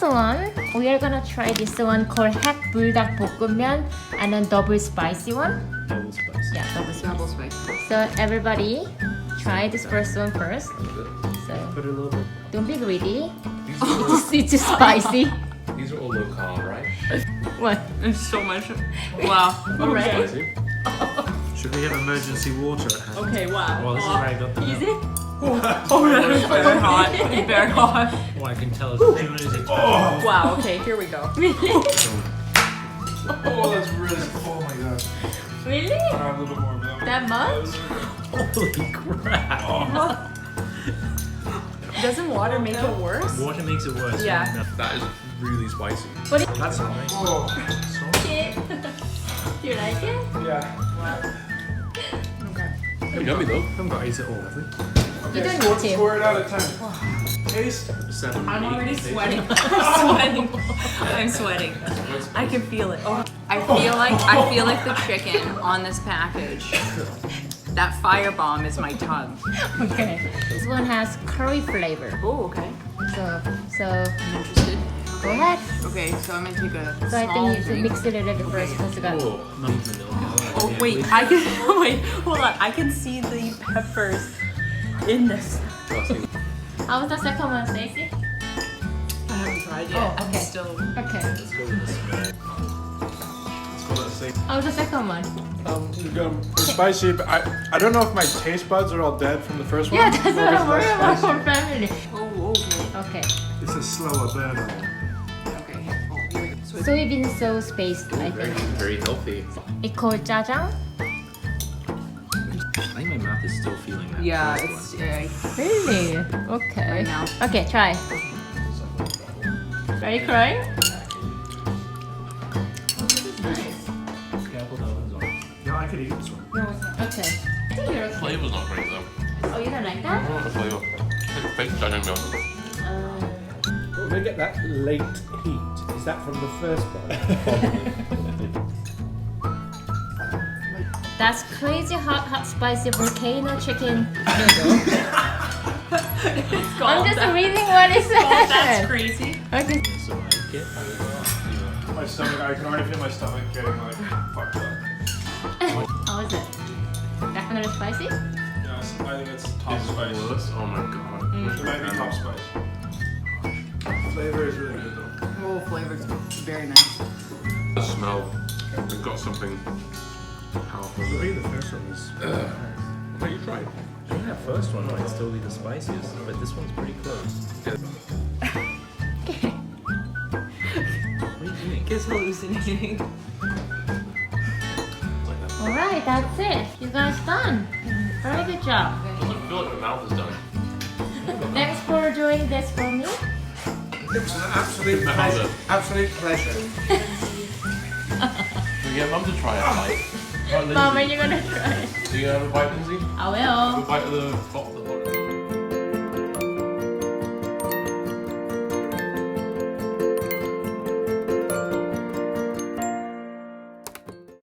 one, we are gonna try this one called 핵불닭볶음면 and then double spicy one. Double spicy. Yeah, double spicy. spicy. So everybody, try this first one first. So Put a little bit. don't be greedy. These are all, It's too spicy. these are all low carb, right? What? There's so much. Wow. Alright. Spicy. Should we have emergency water at hand? Okay, wow. Well, this is where I got the milk. Easy? Oh, that is very hot. Very hot. Well, I can tell as soon as it's Wow, okay, here we go. Oh, that's really. Oh my god. Really? I have a little bit more of that. That much? Holy crap! Doesn't water make it worse? Water makes it worse. Yeah. No. That is really spicy. But it, That's nice. Oh, do you like it? yeah. Okay. Yummy though. I haven't got to eat it all, have we? You don't need to. Score it out of 10. Taste. 7. I'm 8, already taste. sweating. I'm sweating. I'm sweating. I can feel it. Oh. I feel like the chicken on this package. That firebomb is my tongue. Okay. This one has curry flavor. Oh, okay. So I'm interested. go ahead. Okay, so I'm gonna take a So I small think you should drink. mix it a little first because you got. Oh, Not even the milk. Oh Yeah, wait, please. I can wait. Hold on, I can see the peppers in this. How was the second one, Stacey? I haven't tried yet. Oh, I'm okay. still. Okay. Let's go with this. How was the second one? It's spicy, but I don't know if my taste buds are all dead from the first one. Yeah, that's what or if I'm it's worried less about spicy. for family. Oh, okay. Okay. It's a slower burner. Okay. Oh, here we go. So it's Soybean sauce based, I very, think. very healthy. It's called jajang. I think my mouth is still feeling that. yeah, first it's Really? Okay. Right now. Okay, try. Are you crying? one. Careful, no one's on. Yeah, I could eat this one. No, it's not. Okay. I think you're okay. Flavor's not great though. Oh, you don't like I that? don't want the flavor. It's fake jajangmyeon. Well, they get that late heat. Is that from the first bite? That's crazy hot spicy volcano chicken noodle. I'm just reading what it says. that's crazy. Okay. So I get My stomach, I can already feel my stomach getting like fucked up. How is it? Definitely spicy? Yes, I think it's top spice. Worse? Oh my god. It might be top spice. Flavor is really good though. Oh, flavor's very nice. The smell. We've got something powerful. I think the first one was. What you tried? I think that first one might still be the spiciest, but this one's pretty close. What are you doing? It's hallucinating. Like that. Alright, that's it. You guys done. Very good job. I feel like my mouth is done. Thanks for doing this for me. It was an absolute pleasure. Absolute pleasure. We get Mum to try it, like. Right, Mom, are Lindsay. you gonna try it? Do you have a bite, Lindsay? I Have a will. bite of the top of the